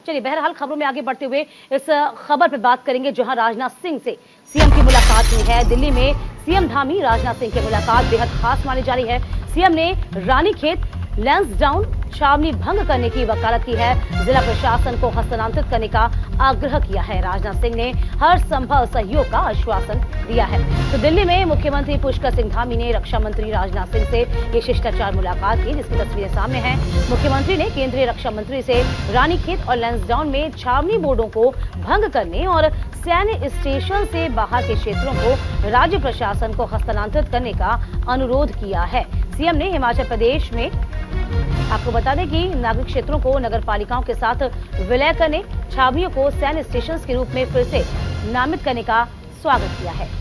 चलिए बहरहाल खबरों में आगे बढ़ते हुए इस खबर पर बात करेंगे जहां राजनाथ सिंह से सीएम की मुलाकात हुई है। दिल्ली में सीएम धामी राजनाथ सिंह की मुलाकात बेहद खास मानी जा रही है। सीएम ने रानीखेत लैंसडाउन छावनी भंग करने की वकालत की है। जिला प्रशासन को हस्तांतरित करने का आग्रह किया है। राजनाथ सिंह ने हर संभव सहयोग का आश्वासन दिया है। तो दिल्ली में मुख्यमंत्री पुष्कर सिंह धामी ने रक्षा मंत्री राजनाथ सिंह से ये शिष्टाचार मुलाकात की, जिसकी तस्वीरें सामने हैं। मुख्यमंत्री ने केंद्रीय रक्षा मंत्री से रानीखेत और लैंसडाउन में छावनी बोर्डों को भंग करने और सैन्य स्टेशन से बाहर के क्षेत्रों को राज्य प्रशासन को हस्तांतरित करने का अनुरोध किया है। सीएम ने हिमाचल प्रदेश में आपको बता दें कि नागरिक क्षेत्रों को नगर पालिकाओं के साथ विलय करने, छावनियों को सैन्य स्टेशन के रूप में फिर से नामित करने का स्वागत किया है।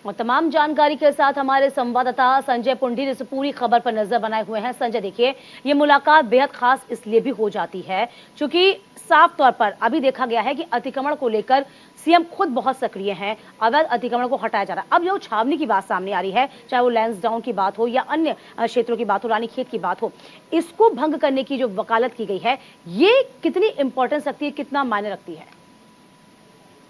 और तमाम जानकारी के साथ हमारे संवाददाता संजय पुंडीर इस पूरी खबर पर नजर बनाए हुए हैं। संजय, देखिए, ये मुलाकात बेहद खास इसलिए भी हो जाती है क्योंकि साफ तौर पर अभी देखा गया है कि अतिक्रमण को लेकर सीएम खुद बहुत सक्रिय हैं। अवैध अतिक्रमण को हटाया जा रहा है। अब जो छावनी की बात सामने आ रही है, चाहे वो लैंसडाउन की बात हो या अन्य क्षेत्रों की बात हो, रानीखेत की बात हो, इसको भंग करने की जो वकालत की गई है, ये कितनी इंपॉर्टेंस रखती है, कितना मायने रखती है?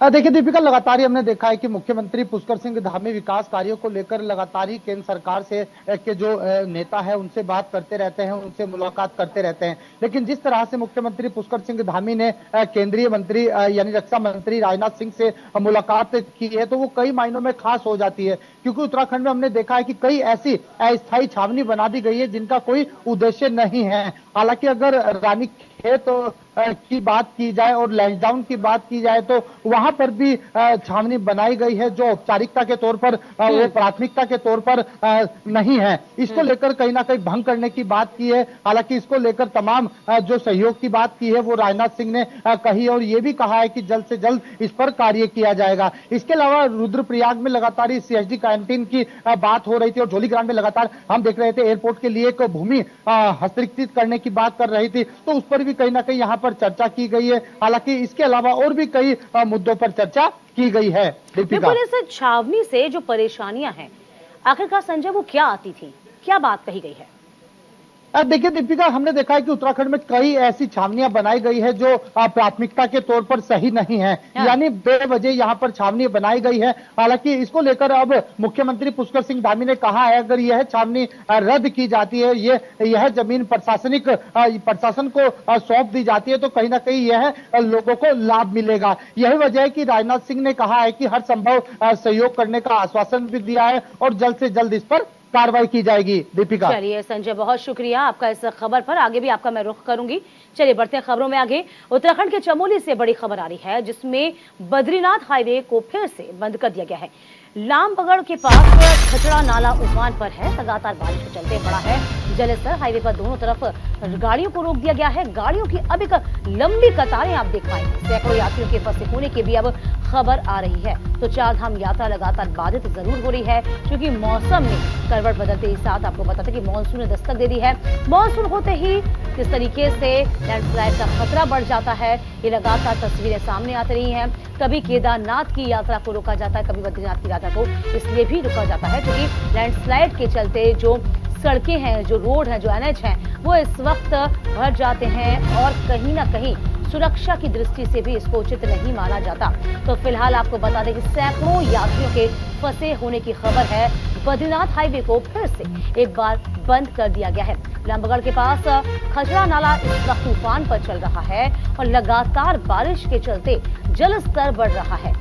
देखिए दीपिका, लगातार ही हमने देखा है कि मुख्यमंत्री पुष्कर सिंह धामी विकास कार्यों को लेकर लगातार ही केंद्र सरकार से के जो नेता है उनसे बात करते रहते हैं, उनसे मुलाकात करते रहते हैं। लेकिन जिस तरह से मुख्यमंत्री पुष्कर सिंह धामी ने केंद्रीय मंत्री यानी रक्षा मंत्री राजनाथ सिंह से मुलाकात की है तो वो कई मायनों में खास हो जाती है, क्योंकि उत्तराखंड में हमने देखा है कि कई ऐसी अस्थायी छावनी बना दी गई है जिनका कोई उद्देश्य नहीं है। हालांकि अगर रानीखेत की बात की जाए और लैंसडाउन की बात की जाए तो वहां पर भी छावनी बनाई गई है जो औपचारिकता के तौर पर वो प्राथमिकता के तौर पर नहीं है। इसको लेकर कहीं ना कहीं भंग करने की बात की है। हालांकि इसको लेकर तमाम जो सहयोग की बात की है वो राजनाथ सिंह ने कही और ये भी कहा है कि जल्द से जल्द इस पर कार्य किया जाएगा। इसके अलावा रुद्रप्रयाग में लगातार ही सीएसडी कैंटीन की बात हो रही थी और जोलीग्रांट में लगातार हम देख रहे थे एयरपोर्ट के लिए एक भूमि हस्तांतरित करने की बात कर रही थी, तो उस पर भी कहीं ना कहीं यहाँ पर चर्चा की गई है। हालांकि इसके अलावा और भी कई मुद्दों पर चर्चा की गई है। दीपिका, इस छावनी से जो परेशानियां हैं, आखिरकार संजय वो क्या आती थी, क्या बात कही गई है? देखिए दीपिका, हमने देखा है कि उत्तराखंड में कई ऐसी छावनियां बनाई गई है जो प्राथमिकता के तौर पर सही नहीं है, यानी बेवजह यहाँ पर छावनी बनाई गई है। हालांकि इसको लेकर अब मुख्यमंत्री पुष्कर सिंह धामी ने कहा है अगर यह छावनी रद्द की जाती है, यह जमीन प्रशासन को सौंप दी जाती है तो कहीं ना कहीं यह लोगों को लाभ मिलेगा। यही वजह है कि राजनाथ सिंह ने कहा है कि हर संभव सहयोग करने का आश्वासन भी दिया है और जल्द से जल्द इस पर कार्रवाई की जाएगी। दीपिका, चलिए संजय, बहुत शुक्रिया आपका इस खबर पर। आगे भी आपका मैं रुख करूंगी। चलिए बढ़ते हैं खबरों में आगे। उत्तराखंड के चमोली से बड़ी खबर आ रही है जिसमें बद्रीनाथ हाईवे को फिर से बंद कर दिया गया है। लामबगड़ के पास खचड़ा नाला उफान पर है। लगातार बारिश के चलते बढ़ा है जलस्तर। हाईवे पर दोनों तरफ गाड़ियों को रोक दिया गया है। गाड़ियों की अब एक लंबी कतारें आप देख पाएंगे। सैकड़ों यात्रियों के फंसे होने की भी अब खबर आ रही है। तो चार धाम यात्रा लगातार बाधित जरूर हो रही है क्योंकि मौसम में करवट बदलते ही साथ आपको बताते कि मानसून ने दस्तक दे दी है। मानसून होते ही किस तरीके से लैंडस्लाइड का खतरा बढ़ जाता है, ये लगातार तस्वीरें सामने आती रही हैं। कभी केदारनाथ की यात्रा को रोका जाता है, कभी बद्रीनाथ की यात्रा को इसलिए भी रोका जाता है क्योंकि लैंडस्लाइड के चलते जो सड़कें हैं, जो रोड हैं, जो एनएच हैं, वो इस वक्त भर जाते हैं और कहीं ना कहीं सुरक्षा की दृष्टि से भी इसको उचित नहीं माना जाता। तो फिलहाल आपको बता दें कि सैकड़ों यात्रियों के फंसे होने की खबर है। बद्रीनाथ हाईवे को फिर से एक बार बंद कर दिया गया है। लामबगड़ के पास खचड़ा नाला इस वक्त तूफान पर चल रहा है और लगातार बारिश के चलते जल स्तर बढ़ रहा है।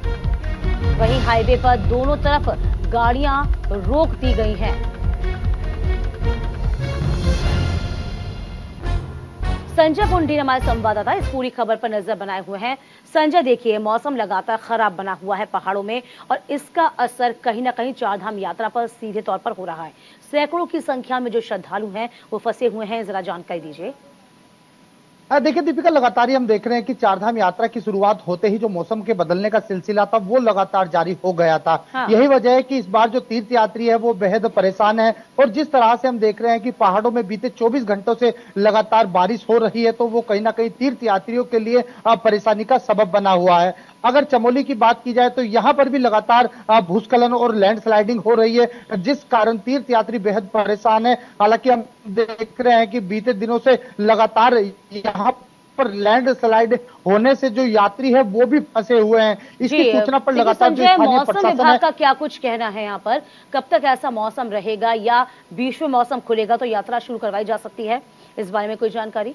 वहीं हाईवे पर दोनों तरफ गाड़ियां रोक दी गई हैं। संजय पुंडीर हमारे संवाददाता इस पूरी खबर पर नजर बनाए हुए हैं। संजय, देखिए, मौसम लगातार खराब बना हुआ है पहाड़ों में और इसका असर कहीं ना कहीं चारधाम यात्रा पर सीधे तौर पर हो रहा है। सैकड़ों की संख्या में जो श्रद्धालु हैं वो फंसे हुए हैं, जरा जानकारी दीजिए। देखिए दीपिका, लगातार ही हम देख रहे हैं कि चारधाम यात्रा की शुरुआत होते ही जो मौसम के बदलने का सिलसिला था वो लगातार जारी हो गया था। हाँ। यही वजह है कि इस बार जो तीर्थ यात्री है वो बेहद परेशान है, और जिस तरह से हम देख रहे हैं कि पहाड़ों में बीते 24 घंटों से लगातार बारिश हो रही है, तो वो कहीं ना कहीं तीर्थ यात्रियों के लिए परेशानी का सबब बना हुआ है। अगर चमोली की बात की जाए तो यहाँ पर भी लगातार भूस्खलन और लैंडस्लाइडिंग हो रही है, जिस कारण तीर्थ यात्री बेहद परेशान है। हालांकि हम देख रहे हैं कि बीते दिनों से लगातार यहाँ पर लैंडस्लाइड होने से जो यात्री है वो भी फंसे हुए हैं। इसकी सूचना पर लगातार जो संजय, स्थानीय मौसम प्रशासन विभाग है, का क्या कुछ कहना है यहाँ पर? कब तक ऐसा मौसम रहेगा, या बीच में मौसम खुलेगा तो यात्रा शुरू करवाई जा सकती है? इस बारे में कोई जानकारी?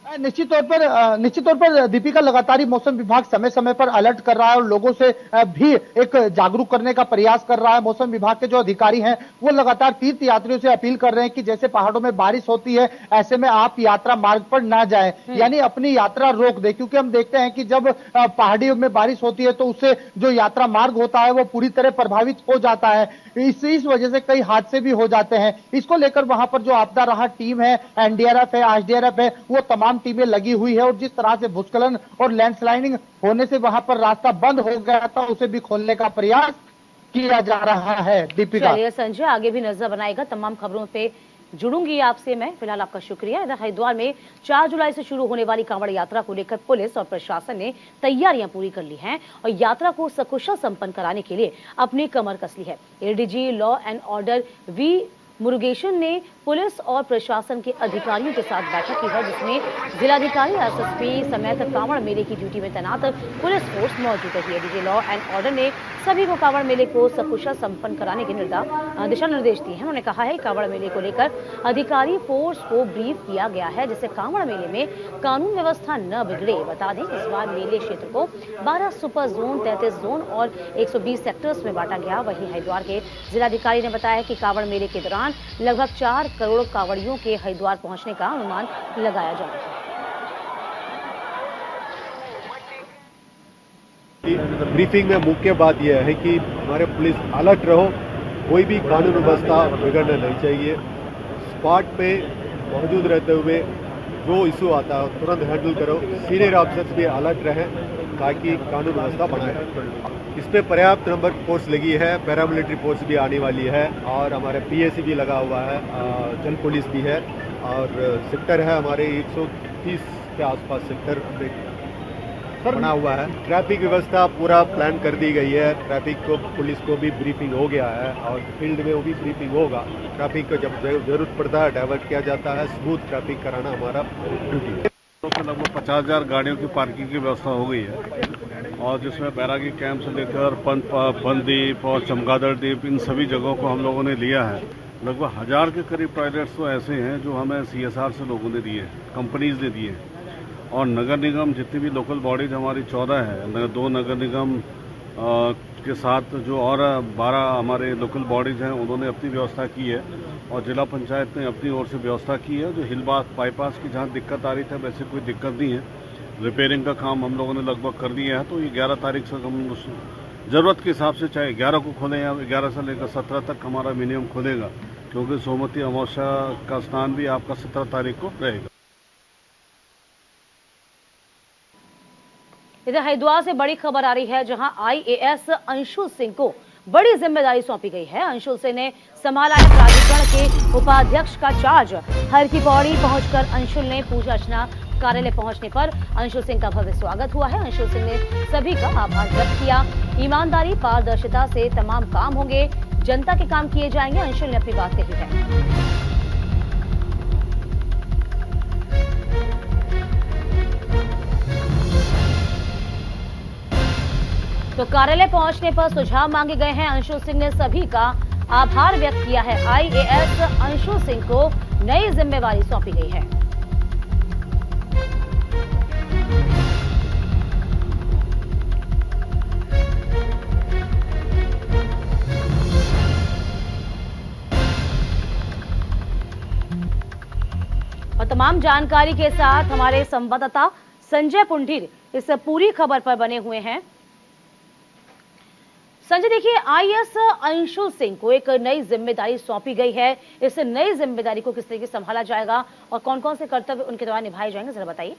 निश्चित तौर पर दीपिका, लगातार ही मौसम विभाग समय समय पर अलर्ट कर रहा है और लोगों से भी एक जागरूक करने का प्रयास कर रहा है। मौसम विभाग के जो अधिकारी हैं वो लगातार तीर्थ यात्रियों से अपील कर रहे हैं कि जैसे पहाड़ों में बारिश होती है ऐसे में आप यात्रा मार्ग पर ना जाएं, यानी अपनी यात्रा रोक दें, क्योंकि हम देखते हैं कि जब पहाड़ियों में बारिश होती है तो उससे जो यात्रा मार्ग होता है वो पूरी तरह प्रभावित हो जाता है। इस वजह से कई हादसे भी हो जाते हैं। इसको लेकर वहां पर जो आपदा राहत टीम है, एनडीआरएफ है, एसडीआरएफ है, वो तमाम टीमें लगी हुई है, और जिस तरह से भूस्खलन और लैंडस्लाइडिंग होने से वहां पर रास्ता बंद हो गया था उसे भी खोलने का प्रयास किया जा रहा है। दीपिका, चलिए संजय, आगे भी नजर बनाएगा, तमाम खबरों पे जुड़ूंगी आपसे मैं। फिलहाल आपका शुक्रिया। इधर हरिद्वार में 4 जुलाई से शुरू होने वाली कांवड़ यात्रा को लेकर पुलिस और प्रशासन ने तैयारियां पूरी कर ली हैं और यात्रा को सकुशल संपन्न कराने के लिए अपनी कमर कस ली है। ADG law and order V Murugesan ने पुलिस और प्रशासन के अधिकारियों के साथ बैठक की है, जिसमें जिलाधिकारी, एसएसपी समेत कांवड़ मेले की ड्यूटी में तैनात पुलिस फोर्स मौजूद रही है। डीजी लॉ एंड ऑर्डर ने सभी को कांवड़ मेले को सकुशल संपन्न कराने के दिशा निर्देश दिए हैं। उन्होंने कहा है कांवड़ मेले को लेकर अधिकारी फोर्स को ब्रीफ किया गया है, जिससे कांवड़ मेले में कानून व्यवस्था न बिगड़े। बता दें इस बार मेले क्षेत्र को 12 सुपर जोन, 33 जोन और 120 सेक्टर्स में बांटा गया। वहीं हरिद्वार के जिलाधिकारी ने बताया कि कांवड़ मेले के दौरान लगभग 4 करोड़ कांवड़ियों के हरिद्वार पहुंचने का अनुमान लगाया जा रहा है। ब्रीफिंग में मुख्य बात यह है कि हमारे पुलिस अलर्ट रहो, कोई भी कानून व्यवस्था बिगड़ना नहीं चाहिए। स्पॉट पे मौजूद रहते हुए जो इशू आता है तुरंत हैंडल करो। सीनियर ऑफिसर्स भी अलर्ट रहें ताकि कानून व्यवस्था बनाए। इसमें पर्याप्त नंबर फोर्स लगी है, पैरामिलिट्री फोर्स भी आने वाली है और हमारे पीएसी भी लगा हुआ है, जल पुलिस भी है और सेक्टर है हमारे 130 के आसपास सेक्टर बना हुआ है। ट्रैफिक व्यवस्था पूरा प्लान कर दी गई है। ट्रैफिक को पुलिस को भी ब्रीफिंग हो गया है और फील्ड में वो भी ब्रीफिंग होगा। ट्रैफिक को जब जरूरत पड़ता है डाइवर्ट किया जाता है। स्मूथ ट्रैफिक कराना हमारा ड्यूटी है। लगभग 50,000 गाड़ियों की पार्किंग की व्यवस्था हो गई है और जिसमें बैरागी कैंप से लेकर बनदीप और चमगादड़ द्वीप इन सभी जगहों को हम लोगों ने लिया है। लगभग 1000 के करीब टॉयलेट्स तो ऐसे हैं जो हमें सीएसआर से लोगों ने दिए, कंपनीज ने दिए, और नगर निगम जितनी भी लोकल बॉडीज हमारी 14 है, 2 नगर निगम के साथ जो और 12 हमारे लोकल बॉडीज हैं उन्होंने अपनी व्यवस्था की है और जिला पंचायत ने अपनी ओर से व्यवस्था की है। जो हिल बाईपास की जहाँ दिक्कत आ रही थी वैसे कोई दिक्कत नहीं है। रिपेयरिंग का काम हम लोगों ने लगभग कर दिया है। तो ये 11 तारीख से हम ज़रूरत के हिसाब से चाहे 11 को खोलें या 11 से लेकर 17 तक हमारा मिनिमम खुलेगा, क्योंकि सोमवती अमावस्या का स्नान भी आपका 17 तारीख को रहेगा। इधर हरिद्वार से बड़ी खबर आ रही है, जहां आईएएस अंशुल सिंह को बड़ी जिम्मेदारी सौंपी गई है। अंशुल सिंह ने संभाला है प्राधिकरण के उपाध्यक्ष का चार्ज। हर की पौड़ी पहुंचकर अंशुल ने पूजा अर्चना। कार्यालय पहुंचने पर अंशुल सिंह का भव्य स्वागत हुआ है। अंशुल सिंह ने सभी का आभार व्यक्त किया। ईमानदारी, पारदर्शिता से तमाम काम होंगे, जनता के काम किए जाएंगे, अंशुल ने अपनी बात कही है। तो कार्यालय पहुंचने पर सुझाव मांगे गए हैं। अंशुल सिंह ने सभी का आभार व्यक्त किया है। आईएएस अंशुल सिंह को नई जिम्मेवारी सौंपी गई है। और तमाम जानकारी के साथ हमारे संवाददाता संजय पुंडीर इस पूरी खबर पर बने हुए हैं। संजय, देखिए आईएएस अंशुल सिंह को एक नई जिम्मेदारी सौंपी गई है। इस नई जिम्मेदारी को किस तरीके से संभाला जाएगा और कौन कौन से कर्तव्य उनके द्वारा निभाए जाएंगे, जरा बताइए।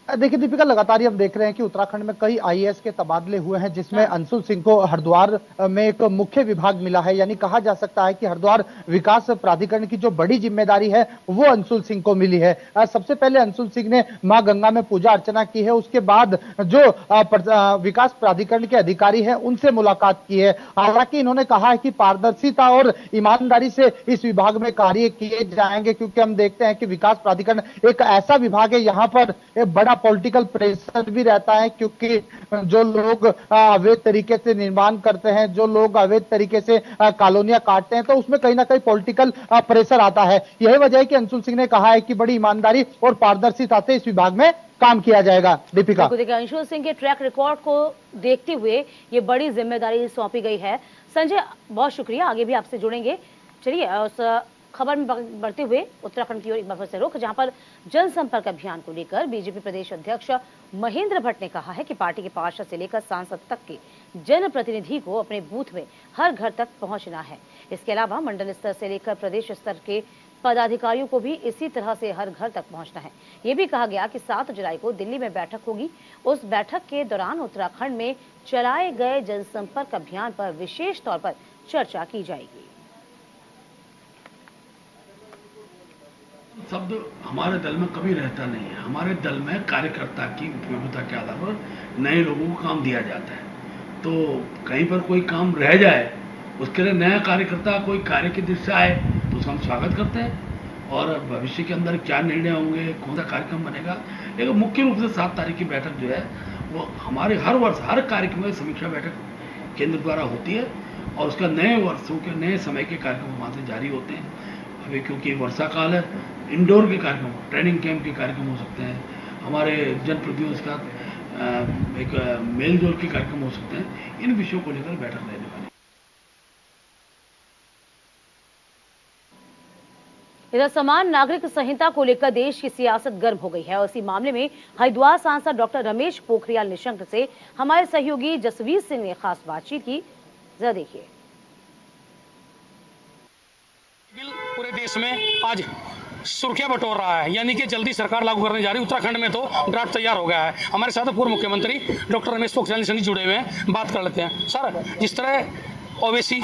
देखिए दीपिका, लगातार हम देख रहे हैं कि उत्तराखंड में कई आईएएस के तबादले हुए हैं, जिसमें अंशुल सिंह को हरिद्वार में एक मुख्य विभाग मिला है। यानी कहा जा सकता है कि हरिद्वार विकास प्राधिकरण की जो बड़ी जिम्मेदारी है वो अंशुल सिंह को मिली है। सबसे पहले अंशुल सिंह ने मां गंगा में पूजा अर्चना की है, उसके बाद जो विकास प्राधिकरण के अधिकारी है उनसे मुलाकात की है। हालांकि इन्होंने कहा है कि पारदर्शिता और ईमानदारी से इस विभाग में कार्य किए जाएंगे, क्योंकि हम देखते हैं कि विकास प्राधिकरण एक ऐसा विभाग है, यहाँ पर एक बड़ा पॉलिटिकल प्रेशर भी रहता है, क्योंकि जो लोग अवैध तरीके से निर्माण करते हैं, जो लोग अवैध तरीके से कॉलोनियां काटते हैं, तो उसमें कहीं ना कहीं पॉलिटिकल प्रेशर आता है। यही वजह है कि अंशुल सिंह ने कहा है कि बड़ी ईमानदारी और पारदर्शिता से इस विभाग में काम किया जाएगा। दीपिका, देखिए अंशुल सिंह के ट्रैक रिकॉर्ड को देखते हुए ये बड़ी जिम्मेदारी सौंपी गई है। संजय, बहुत शुक्रिया, आगे भी आपसे जुड़ेंगे। चलिए उस खबर में बढ़ते हुए उत्तराखंड की ओर एक बार फिर से रुख, जहां पर जनसंपर्क अभियान को लेकर बीजेपी प्रदेश अध्यक्ष महेंद्र भट्ट ने कहा है कि पार्टी के पार्षद से लेकर सांसद तक के जनप्रतिनिधि को अपने बूथ में हर घर तक पहुंचना है। इसके अलावा मंडल स्तर से लेकर प्रदेश स्तर के पदाधिकारियों को भी इसी तरह से हर घर तक पहुंचना है। ये भी कहा गया कि 7 जुलाई को दिल्ली में बैठक होगी। उस बैठक के दौरान उत्तराखंड में चलाए गए जनसंपर्क अभियान पर विशेष तौर पर चर्चा की जाएगी। शब्द हमारे दल में कभी रहता नहीं है। हमारे दल में कार्यकर्ता की उपयोगिता के आधार पर नए लोगों को काम दिया जाता है। तो कहीं पर कोई काम रह जाए, उसके लिए नया कार्यकर्ता कोई कार्य की दृष्टि से आए तो उसका हम स्वागत करते हैं। और भविष्य के अंदर क्या निर्णय होंगे, कौन सा कार्यक्रम बनेगा, लेकिन मुख्य रूप से 7 तारीख की बैठक जो है वो हमारे हर वर्ष हर कार्यक्रम में समीक्षा बैठक केंद्र द्वारा होती है और उसका नए वर्षों के नए समय के कार्यक्रम वहाँ से जारी होते हैं। अभी क्योंकि वर्षा काल है, इंडोर के कार्यक्रम, ट्रेनिंग कैंप के कार्यक्रम हो सकते हैं, हमारे जनप्रतिनिधियों के साथ एक मेल जोल के कार्यक्रम हो सकते हैं। इन विषयों को लेकर बैठक रहने वाली। इधर समान नागरिक संहिता को लेकर देश की सियासत गर्म हो गई है और इसी मामले में हरिद्वार सांसद डॉक्टर रमेश पोखरियाल निशंक से हमारे सहयोगी जसवीर सिंह ने खास बातचीत की। जरा देखिए। पूरे देश में आज सुर्खियां बटोर रहा है, यानी कि जल्दी सरकार लागू करने जा रही है। उत्तराखंड में तो ड्राफ्ट तैयार हो गया है। हमारे साथ पूर्व मुख्यमंत्री डॉक्टर रमेश पोखरियाल निशंक जुड़े हुए हैं, बात कर लेते हैं। सर, जिस तरह ओवैसी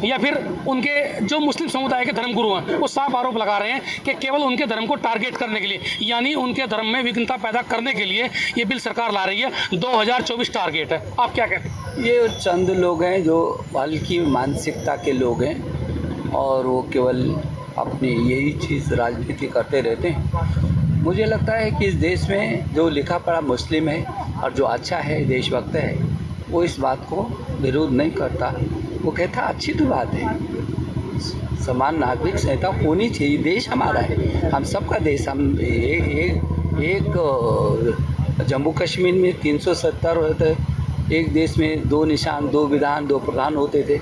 या फिर उनके जो मुस्लिम समुदाय के धर्मगुरु हैं वो साफ आरोप लगा रहे हैं कि केवल उनके धर्म को टारगेट करने के लिए, यानी उनके धर्म में विघ्नता पैदा करने के लिए ये बिल सरकार ला रही है। 2024 टारगेट है, आप क्या कहते हैं? ये चंद लोग हैं जो हल्की मानसिकता के लोग हैं और वो केवल अपनी यही चीज़ राजनीति करते रहते हैं। मुझे लगता है कि इस देश में जो लिखा पढ़ा मुस्लिम है और जो अच्छा है, देशभक्त है, वो इस बात को विरोध नहीं करता। वो कहता अच्छी तो बात है, समान नागरिक संहिता होनी चाहिए, देश हमारा है, हम सबका देश। हम एक जम्मू कश्मीर में 370 होते, एक देश में 2 निशान, 2 विधान, 2 प्रधान होते थे,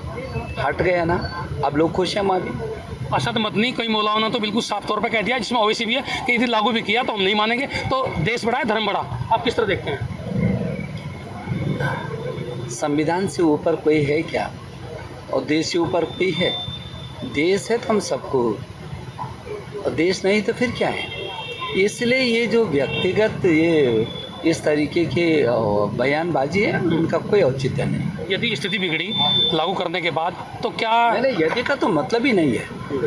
हट गया ना, अब लोग खुश हैं। हमारी असद मदनी कई मौलाओं ने तो बिल्कुल साफ तौर पर कह दिया, जिसमें ओवैसी भी है, कि यदि लागू भी किया तो हम नहीं मानेंगे। तो देश बड़ा है, धर्म बड़ा, आप किस तरह देखते हैं? संविधान से ऊपर कोई है क्या और देश से ऊपर कोई है? देश है तो हम सबको, और देश नहीं तो फिर क्या है? इसलिए ये जो व्यक्तिगत ये इस तरीके के बयानबाजी है, उनका कोई औचित्य नहीं। यदि स्थिति बिगड़ी लागू करने के बाद तो क्या? नहीं, यदि का तो मतलब ही नहीं है।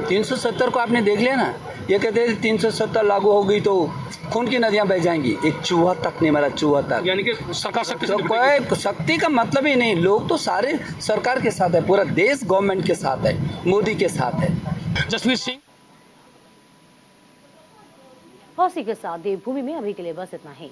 370 को आपने देख लिया ना, ये कहते हैं 370 लागू हो गई तो खून की नदियां बह जाएंगी। एक चूहा तक नहीं मरा, चूहा तक। यानी कि सरकार शक्ति तो कोई शक्ति का मतलब ही नहीं। लोग तो सारे सरकार के साथ है, पूरा देश गवर्नमेंट के साथ है, मोदी के साथ है। जसवीर सिंह हौसी के साथ देवभूमि में अभी के लिए बस इतना ही।